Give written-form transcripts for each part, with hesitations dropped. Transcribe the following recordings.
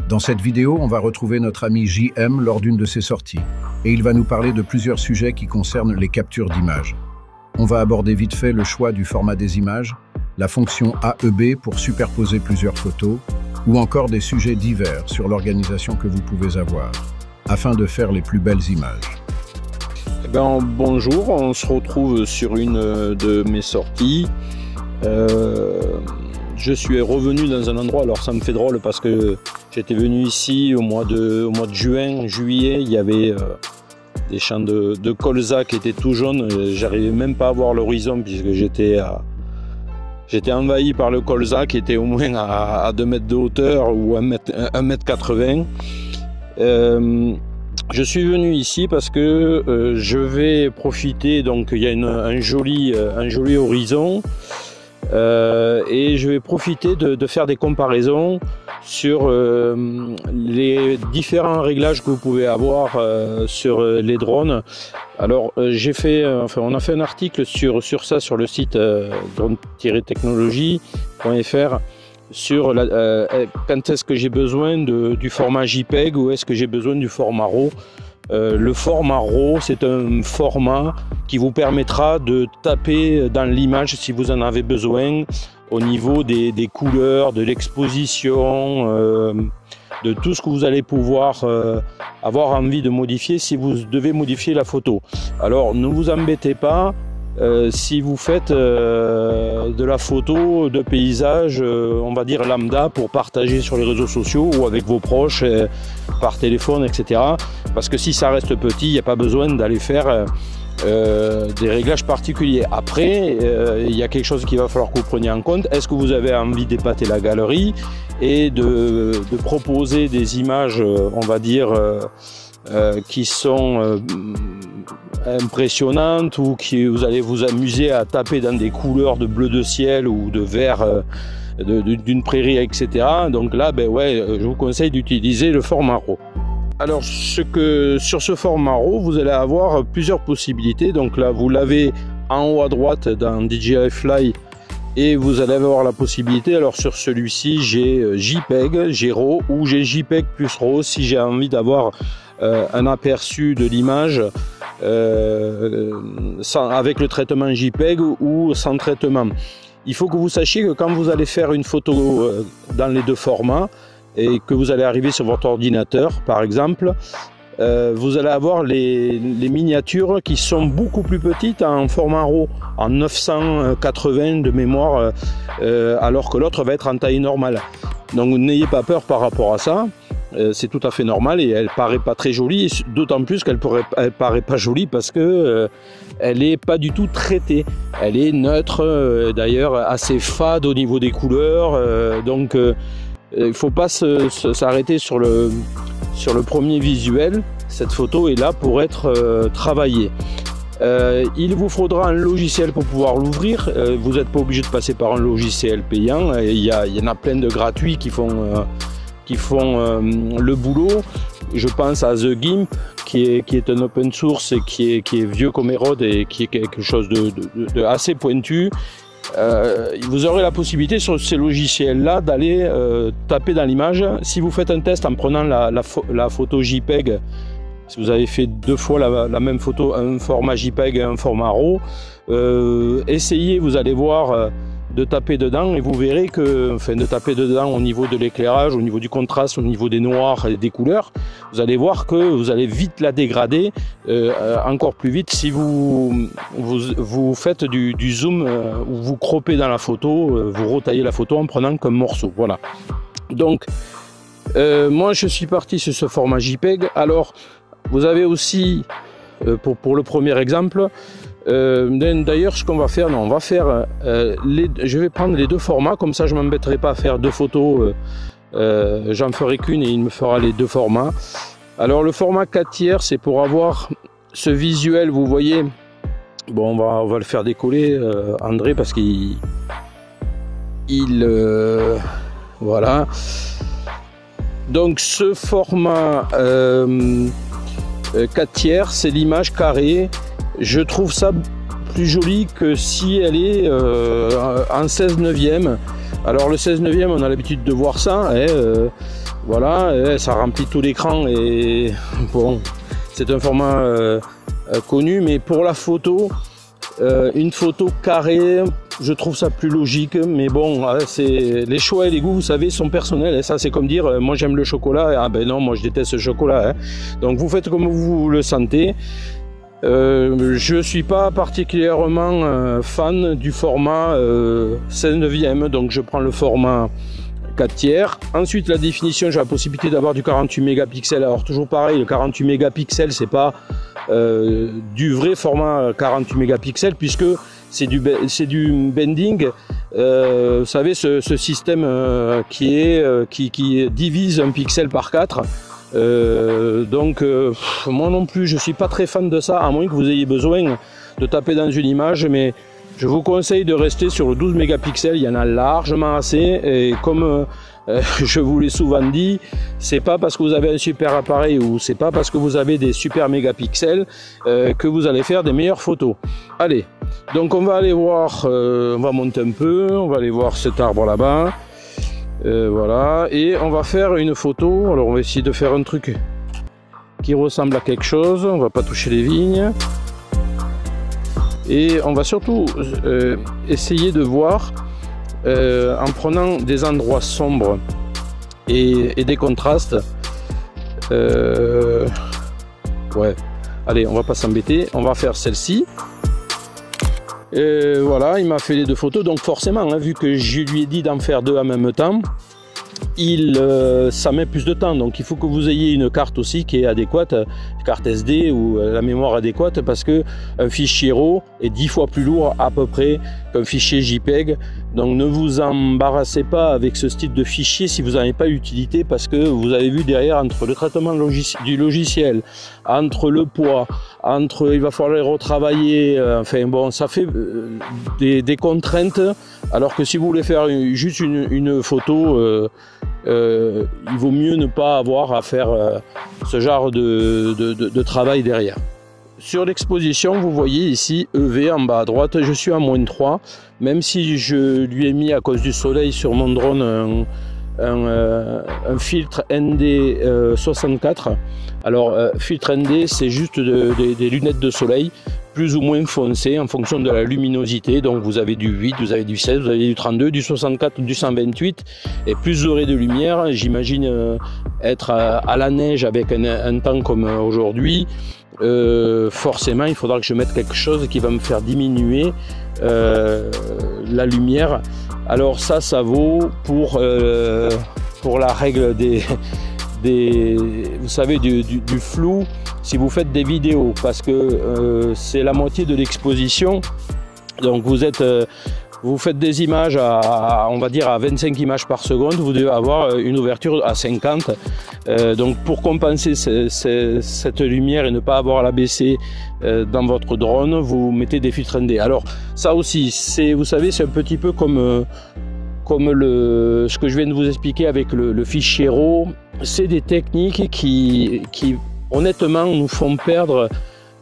Dans cette vidéo, on va retrouver notre ami JM lors d'une de ses sorties, et il va nous parler de plusieurs sujets qui concernent les captures d'images. On va aborder vite fait le choix du format des images, la fonction AEB pour superposer plusieurs photos, ou encore des sujets divers sur l'organisation que vous pouvez avoir, afin de faire les plus belles images. Bonjour, on se retrouve sur une de mes sorties. Je suis revenu dans un endroit, alors ça me fait drôle parce que j'étais venu ici au mois de juillet, il y avait des champs de colza qui étaient tout jaunes, j'arrivais même pas à voir l'horizon puisque j'étais envahi par le colza qui était au moins à 2 mètres de hauteur ou 1,80 m. Je suis venu ici parce que je vais profiter, donc il y a un joli horizon. Et je vais profiter de faire des comparaisons sur les différents réglages que vous pouvez avoir sur les drones. Alors on a fait un article sur ça sur le site drone-technologie.fr sur quand est-ce que j'ai besoin du format JPEG ou est-ce que j'ai besoin du format RAW. Le format RAW, c'est un format qui vous permettra de taper dans l'image si vous en avez besoin au niveau des couleurs, de l'exposition, de tout ce que vous allez pouvoir avoir envie de modifier si vous devez modifier la photo. Alors ne vous embêtez pas. Si vous faites de la photo de paysage, on va dire lambda, pour partager sur les réseaux sociaux ou avec vos proches, par téléphone, etc. Parce que si ça reste petit, il n'y a pas besoin d'aller faire des réglages particuliers. Après, il y a quelque chose qu'il va falloir que vous preniez en compte. Est-ce que vous avez envie d'épater la galerie et de proposer des images, on va dire, qui sont impressionnantes ou qui vous allez vous amuser à taper dans des couleurs de bleu de ciel ou de vert d'une prairie, etc. Donc là, je vous conseille d'utiliser le format RAW. Alors sur ce format RAW, vous allez avoir plusieurs possibilités. Donc là, vous l'avez en haut à droite dans DJI Fly et vous allez avoir la possibilité. Alors sur celui-ci, j'ai JPEG, j'ai RAW ou j'ai JPEG plus RAW si j'ai envie d'avoir un aperçu de l'image avec le traitement JPEG ou sans traitement. Il faut que vous sachiez que quand vous allez faire une photo dans les deux formats et que vous allez arriver sur votre ordinateur par exemple, vous allez avoir les miniatures qui sont beaucoup plus petites en format RAW, en 980 de mémoire, alors que l'autre va être en taille normale. Donc n'ayez pas peur par rapport à ça. C'est tout à fait normal et elle paraît pas très jolie, d'autant plus qu'elle paraît pas jolie parce que elle est pas du tout traitée. Elle est neutre, d'ailleurs assez fade au niveau des couleurs, donc il faut pas s'arrêter sur le premier visuel. Cette photo est là pour être travaillée. Il vous faudra un logiciel pour pouvoir l'ouvrir. Vous n'êtes pas obligé de passer par un logiciel payant. Il y en a plein de gratuits qui font le boulot. Je pense à The Gimp qui est un open source et qui est vieux comme Hérode et qui est quelque chose de assez pointu. Vous aurez la possibilité sur ces logiciels là d'aller taper dans l'image. Si vous faites un test en prenant la photo JPEG, si vous avez fait 2 fois la même photo, un format JPEG et un format RAW, essayez, vous allez voir, de taper dedans et vous verrez que, de taper dedans au niveau de l'éclairage, au niveau du contraste, au niveau des noirs et des couleurs, vous allez voir que vous allez vite la dégrader, encore plus vite si vous faites du zoom ou vous croppez dans la photo, vous retaillez la photo en prenant comme morceau. Voilà. Donc, moi je suis parti sur ce format JPEG. Alors, vous avez aussi, pour le premier exemple, d'ailleurs ce qu'on va faire, je vais prendre les deux formats, comme ça je ne m'embêterai pas à faire 2 photos, j'en ferai qu'une et il me fera les 2 formats. Alors le format 4/3, c'est pour avoir ce visuel, vous voyez, bon on va le faire décoller André parce qu'il voilà. Donc ce format 4/3, c'est l'image carrée. Je trouve ça plus jolie que si elle est en 16/9. Alors le 16/9, on a l'habitude de voir ça, voilà, ça remplit tout l'écran et bon, c'est un format connu, mais pour la photo, une photo carrée, je trouve ça plus logique, mais bon, c'est les choix et les goûts, vous savez, sont personnels. Et ça, c'est comme dire, moi j'aime le chocolat, ah ben non, moi je déteste le chocolat. Donc vous faites comme vous le sentez. Je suis pas particulièrement fan du format 16/9, donc je prends le format 4/3. Ensuite, la définition, j'ai la possibilité d'avoir du 48 mégapixels. Alors toujours pareil, le 48 mégapixels, c'est pas du vrai format 48 mégapixels, puisque c'est du bending. Vous savez, ce système qui divise un pixel par 4. Donc moi non plus, je suis pas très fan de ça, à moins que vous ayez besoin de taper dans une image, mais je vous conseille de rester sur le 12 mégapixels, il y en a largement assez, et comme je vous l'ai souvent dit, c'est pas parce que vous avez un super appareil ou c'est pas parce que vous avez des super mégapixels que vous allez faire des meilleures photos. Allez, donc on va aller voir, on va monter un peu, on va aller voir cet arbre là-bas, voilà, et on va faire une photo. Alors on va essayer de faire un truc qui ressemble à quelque chose, on va pas toucher les vignes. Et on va surtout essayer de voir en prenant des endroits sombres et des contrastes. Ouais, allez, on va pas s'embêter, on va faire celle-ci. Voilà, il m'a fait les deux photos, donc forcément, vu que je lui ai dit d'en faire deux en même temps, ça met plus de temps, donc il faut que vous ayez une carte aussi qui est adéquate, carte SD ou la mémoire adéquate, parce que un fichier RAW est 10 fois plus lourd à peu près qu'un fichier JPEG. Donc ne vous embarrassez pas avec ce style de fichier si vous n'en avez pas utilité, parce que vous avez vu derrière, entre le traitement du logiciel, entre le poids, il va falloir les retravailler, enfin bon, ça fait des contraintes, alors que si vous voulez faire juste une photo, il vaut mieux ne pas avoir à faire ce genre de travail derrière. Sur l'exposition, vous voyez ici EV en bas à droite, je suis à -3, même si je lui ai mis à cause du soleil sur mon drone un filtre ND 64. Alors filtre ND, c'est juste des lunettes de soleil plus ou moins foncées en fonction de la luminosité. Donc vous avez du 8, vous avez du 16, vous avez du 32, du 64, du 128, et plus vous aurez de lumière, j'imagine être à la neige avec un temps comme aujourd'hui, forcément il faudra que je mette quelque chose qui va me faire diminuer la lumière. Alors ça vaut pour la règle vous savez, du flou si vous faites des vidéos, parce que c'est la moitié de l'exposition. Donc vous faites des images on va dire à 25 images par seconde, vous devez avoir une ouverture à 50. Donc pour compenser cette lumière et ne pas avoir à la baisser dans votre drone, vous mettez des filtres ND. Alors ça aussi, vous savez, c'est un petit peu comme ce que je viens de vous expliquer avec le fichier RAW. C'est des techniques qui honnêtement nous font perdre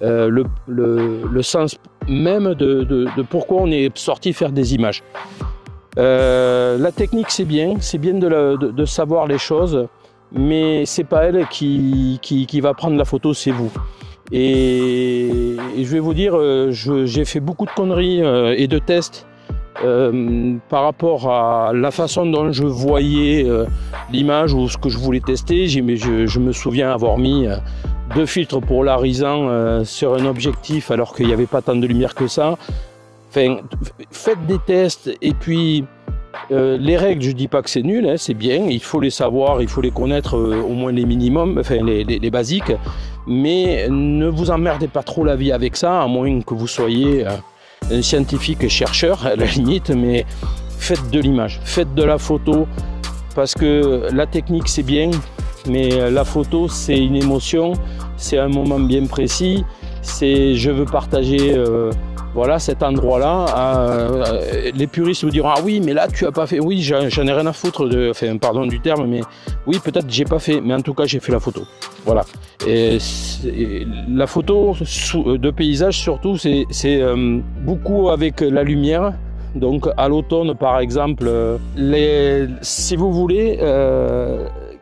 le sens même de pourquoi on est sorti faire des images. La technique, c'est bien de savoir les choses, mais c'est pas elle qui va prendre la photo, c'est vous. Et je vais vous dire, j'ai fait beaucoup de conneries et de tests par rapport à la façon dont je voyais l'image ou ce que je voulais tester. Je me souviens avoir mis 2 filtres polarisants sur un objectif alors qu'il n'y avait pas tant de lumière que ça. Enfin, faites des tests, et puis les règles, je dis pas que c'est nul, c'est bien, il faut les savoir, il faut les connaître au moins les minimums, enfin les basiques, mais ne vous emmerdez pas trop la vie avec ça, à moins que vous soyez un scientifique chercheur à la limite, mais faites de l'image, faites de la photo, parce que la technique c'est bien, mais la photo c'est une émotion, c'est un moment bien précis, c'est je veux partager voilà, cet endroit-là, les puristes vous diront, ah oui, mais là, tu as pas fait. Oui, j'en ai rien à foutre, enfin, pardon du terme, mais oui, peut-être j'ai pas fait, mais en tout cas, j'ai fait la photo. Voilà. Et la photo de paysage, surtout, c'est beaucoup avec la lumière. Donc, à l'automne, par exemple, si vous voulez,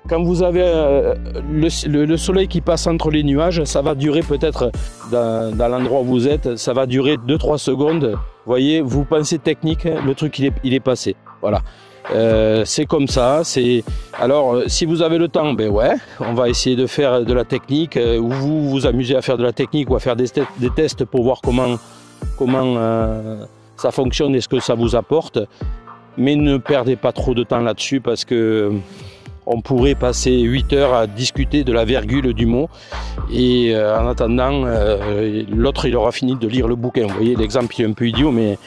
quand vous avez le soleil qui passe entre les nuages, ça va durer peut-être, dans l'endroit où vous êtes, ça va durer 2-3 secondes. Vous voyez, vous pensez technique, le truc il est passé. Voilà. C'est comme ça. Alors, si vous avez le temps, ben ouais, on va essayer de faire de la technique, ou vous vous amusez à faire de la technique ou à faire des tests pour voir comment ça fonctionne et ce que ça vous apporte. Mais ne perdez pas trop de temps là-dessus parce que on pourrait passer 8 heures à discuter de la virgule du mot et en attendant, l'autre il aura fini de lire le bouquin. Vous voyez, l'exemple est un peu idiot, mais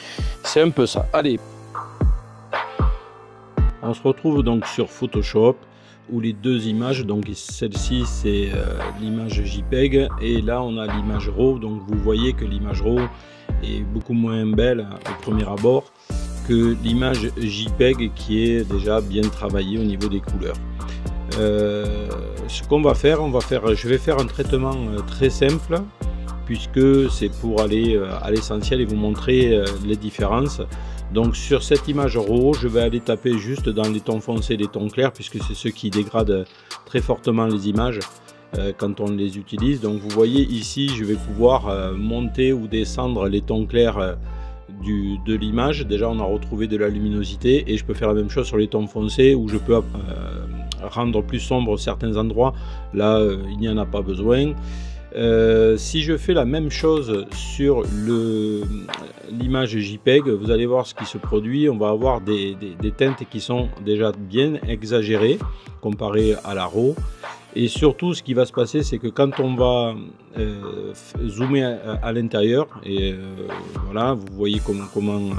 c'est un peu ça. Allez. On se retrouve donc sur Photoshop où les deux images, donc celle-ci c'est l'image JPEG et là on a l'image RAW. Donc vous voyez que l'image RAW est beaucoup moins belle au premier abord que l'image JPEG qui est déjà bien travaillée au niveau des couleurs. Ce qu'on va faire, je vais faire un traitement très simple puisque c'est pour aller à l'essentiel et vous montrer les différences. Donc sur cette image RAW, je vais aller taper juste dans les tons foncés et les tons clairs puisque c'est ceux qui dégradent très fortement les images quand on les utilise. Donc vous voyez ici, je vais pouvoir monter ou descendre les tons clairs de l'image. Déjà on a retrouvé de la luminosité et je peux faire la même chose sur les tons foncés où je peux rendre plus sombre certains endroits. Là il n'y en a pas besoin. Si je fais la même chose sur l'image JPEG, vous allez voir ce qui se produit. On va avoir des teintes qui sont déjà bien exagérées comparées à la RAW. Et surtout ce qui va se passer, c'est que quand on va zoomer à l'intérieur, et voilà, vous voyez comment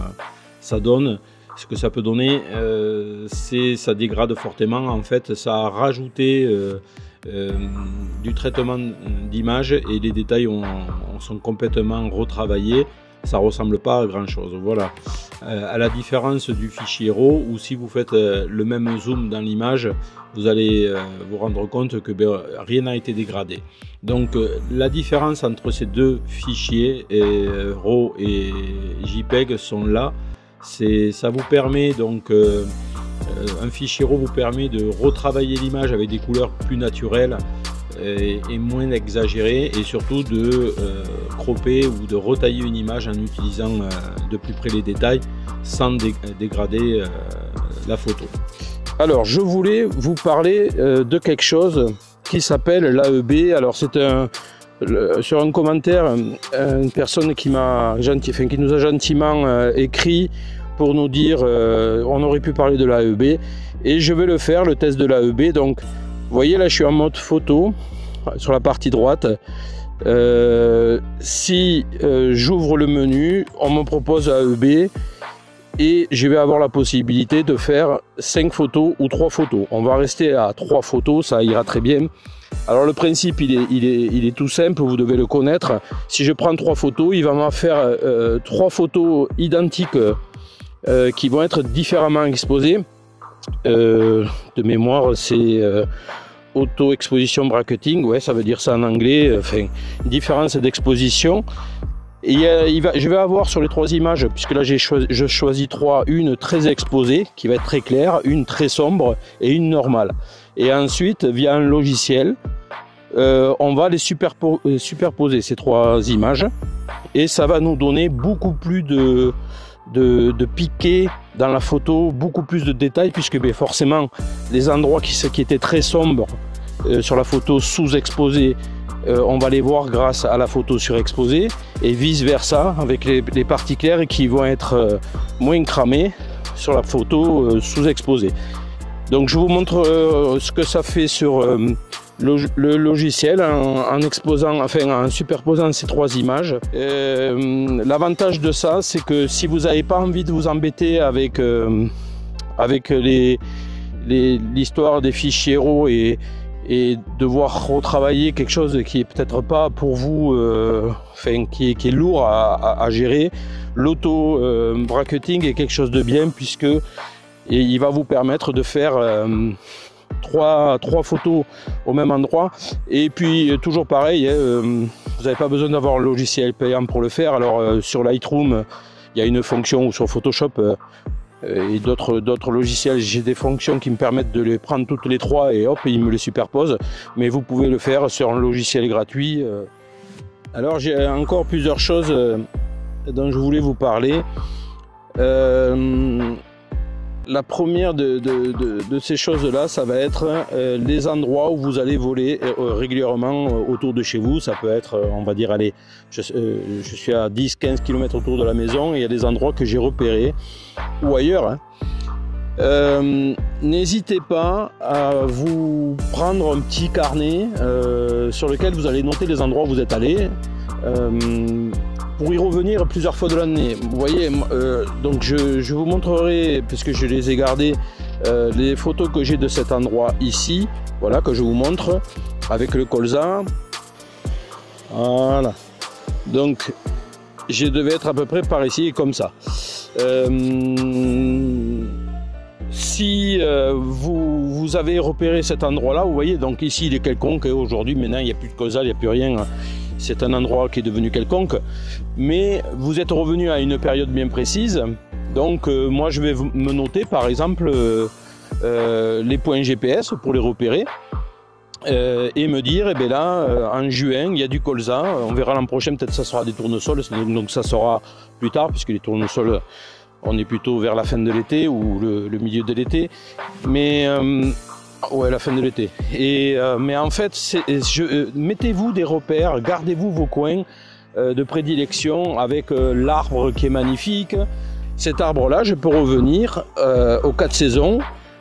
ça donne, ce que ça peut donner, ça dégrade fortement. En fait, ça a rajouté du traitement d'image et les détails sont complètement retravaillés. Ça ressemble pas à grand chose. Voilà. À la différence du fichier RAW, où si vous faites le même zoom dans l'image, vous allez vous rendre compte que rien n'a été dégradé. Donc la différence entre ces deux fichiers, RAW et JPEG, sont là. Ça vous permet donc un fichier RAW vous permet de retravailler l'image avec des couleurs plus naturelles et moins exagérées, et surtout de cropper ou de retailler une image en utilisant de plus près les détails sans dégrader la photo. Alors je voulais vous parler de quelque chose qui s'appelle l'AEB. Alors c'est sur un commentaire, une personne qui nous a gentiment écrit pour nous dire on aurait pu parler de l'AEB, et je vais le faire, le test de l'AEB. Donc vous voyez là, je suis en mode photo sur la partie droite. Si j'ouvre le menu, on me propose AEB et je vais avoir la possibilité de faire 5 photos ou 3 photos. On va rester à 3 photos, ça ira très bien. Alors le principe il est tout simple, vous devez le connaître. Si je prends 3 photos, il va m'en faire 3 photos identiques qui vont être différemment exposées. De mémoire, c'est auto-exposition bracketing, ouais, ça veut dire ça en anglais, enfin, différence d'exposition. Et je vais avoir sur les 3 images, puisque là je choisis 3, une très exposée qui va être très claire, une très sombre et une normale. Et ensuite, via un logiciel, on va les superposer ces 3 images, et ça va nous donner beaucoup plus de piqué dans la photo, beaucoup plus de détails, puisque forcément les endroits qui étaient très sombres sur la photo sous-exposée, on va les voir grâce à la photo surexposée, et vice versa avec les parties claires qui vont être moins cramées sur la photo sous-exposée. Donc je vous montre ce que ça fait sur le logiciel en superposant ces 3 images. L'avantage de ça, c'est que si vous n'avez pas envie de vous embêter avec l'histoire des fichiers RAW et et devoir retravailler quelque chose qui est peut-être pas pour vous, qui est lourd à gérer, l'auto-bracketing est quelque chose de bien puisque il va vous permettre de faire trois photos au même endroit. Et puis toujours pareil, vous n'avez pas besoin d'avoir le logiciel payant pour le faire. Alors sur Lightroom, il y a une fonction, ou sur Photoshop et d'autres logiciels, j'ai des fonctions qui me permettent de les prendre toutes les trois et hop, ils me les superposent. Mais vous pouvez le faire sur un logiciel gratuit. Alors j'ai encore plusieurs choses dont je voulais vous parler. La première de ces choses-là, ça va être les endroits où vous allez voler régulièrement autour de chez vous. Ça peut être, on va dire, allez, je suis à 10-15 km autour de la maison et il y a des endroits que j'ai repérés ou ailleurs. N'hésitez pas à vous prendre un petit carnet sur lequel vous allez noter les endroits où vous êtes allé. Pour y revenir plusieurs fois de l'année. Vous voyez, donc je vous montrerai, puisque je les ai gardées, les photos que j'ai de cet endroit ici, voilà, que je vous montre, avec le colza. Voilà. Donc, je devais être à peu près par ici, comme ça. Si vous avez repéré cet endroit-là, vous voyez, donc ici il est quelconque, et aujourd'hui, maintenant, il n'y a plus de colza, il n'y a plus rien. C'est un endroit qui est devenu quelconque, mais vous êtes revenu à une période bien précise. Donc moi je vais me noter par exemple les points GPS pour les repérer et me dire, eh bien là en juin il y a du colza, on verra l'an prochain, peut-être ça sera des tournesols, donc ça sera plus tard puisque les tournesols on est plutôt vers la fin de l'été ou le milieu de l'été, mais ouais, la fin de l'été. Mais en fait, mettez-vous des repères, gardez-vous vos coins de prédilection avec l'arbre qui est magnifique. Cet arbre-là, je peux revenir aux 4 saisons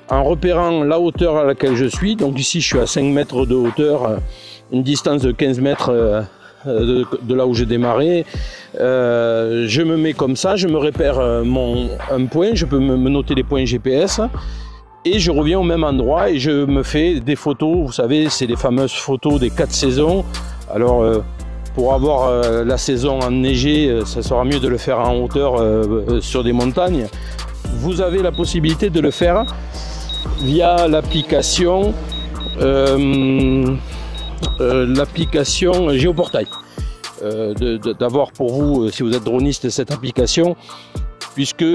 en repérant la hauteur à laquelle je suis. Donc ici, je suis à 5 mètres de hauteur, une distance de 15 mètres de là où j'ai démarré. Je me mets comme ça, je me repère un point, je peux me noter les points GPS. Et je reviens au même endroit et je me fais des photos, vous savez, c'est les fameuses photos des 4 saisons. Alors, pour avoir la saison enneigée, ça sera mieux de le faire en hauteur sur des montagnes. Vous avez la possibilité de le faire via l'application Géoportail. D'avoir pour vous, si vous êtes droniste, cette application, puisque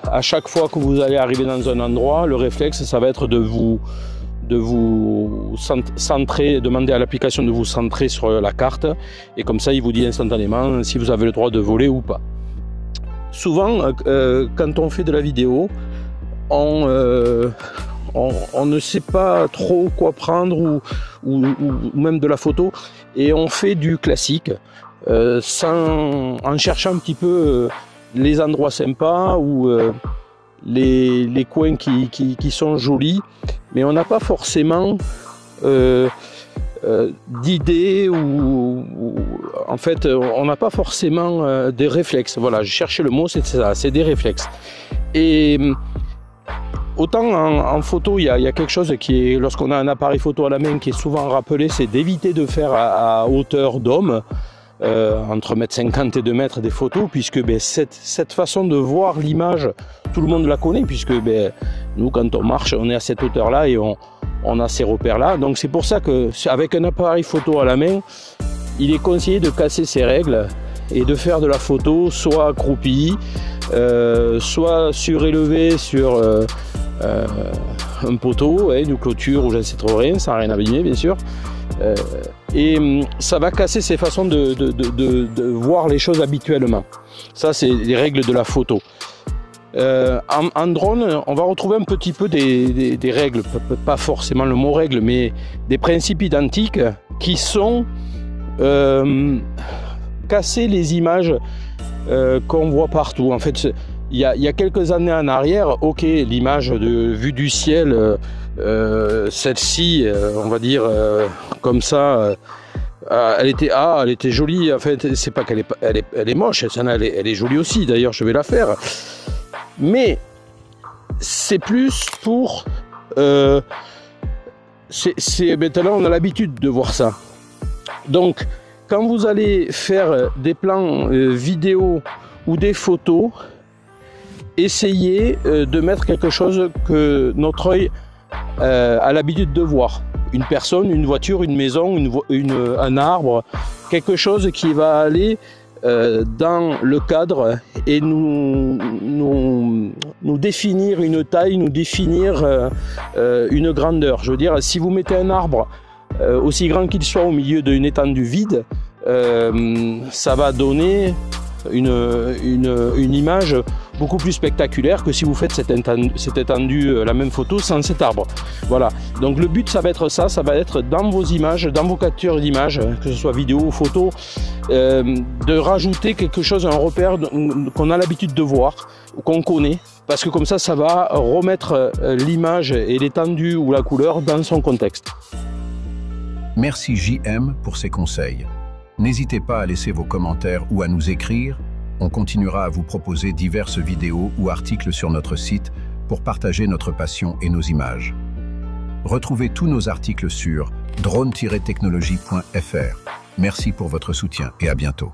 à chaque fois que vous allez arriver dans un endroit, le réflexe, ça va être de vous centrer, demander à l'application de vous centrer sur la carte, et comme ça, il vous dit instantanément si vous avez le droit de voler ou pas. Souvent, quand on fait de la vidéo, on ne sait pas trop quoi prendre ou même de la photo, et on fait du classique en cherchant un petit peu les endroits sympas ou les coins qui sont jolis, mais on n'a pas forcément d'idées ou en fait on n'a pas forcément des réflexes. Voilà, je cherchais le mot, c'est ça, c'est des réflexes. Et autant en photo, il y a quelque chose qui est, lorsqu'on a un appareil photo à la main, qui est souvent rappelé, c'est d'éviter de faire à hauteur d'homme. Entre 1,50 m et 2 mètres des photos, puisque cette façon de voir l'image, tout le monde la connaît, puisque nous quand on marche, on est à cette hauteur là et on a ces repères là. Donc c'est pour ça que avec un appareil photo à la main, il est conseillé de casser ces règles et de faire de la photo soit accroupi, soit surélevé sur un poteau, une clôture ou je ne sais trop rien, sans rien abîmer bien sûr. Et ça va casser ces façons de voir les choses habituellement. Ça, c'est les règles de la photo. En drone, on va retrouver un petit peu des règles, pas forcément le mot règle, mais des principes identiques qui sont casser les images qu'on voit partout. En fait, il y a quelques années en arrière, ok, l'image de vue du ciel, celle-ci, on va dire comme ça, elle était jolie. En fait, c'est pas qu'elle est moche, elle est jolie aussi. D'ailleurs, je vais la faire. Mais c'est plus pour Maintenant, on a l'habitude de voir ça. Donc, quand vous allez faire des plans vidéo ou des photos, essayez de mettre quelque chose que notre œil a l'habitude de voir. Une personne, une voiture, une maison, un arbre, quelque chose qui va aller dans le cadre et nous définir une taille, nous définir une grandeur. Je veux dire, si vous mettez un arbre aussi grand qu'il soit au milieu d'une étendue vide, ça va donner une image beaucoup plus spectaculaire que si vous faites cette étendue, la même photo sans cet arbre. Voilà, donc le but ça va être ça, ça va être dans vos images, dans vos captures d'images, que ce soit vidéo ou photo, de rajouter quelque chose, un repère qu'on a l'habitude de voir, qu'on connaît, parce que comme ça, ça va remettre l'image et l'étendue ou la couleur dans son contexte. Merci JM pour ces conseils. N'hésitez pas à laisser vos commentaires ou à nous écrire. On continuera à vous proposer diverses vidéos ou articles sur notre site pour partager notre passion et nos images. Retrouvez tous nos articles sur drone-technologie.fr. Merci pour votre soutien et à bientôt.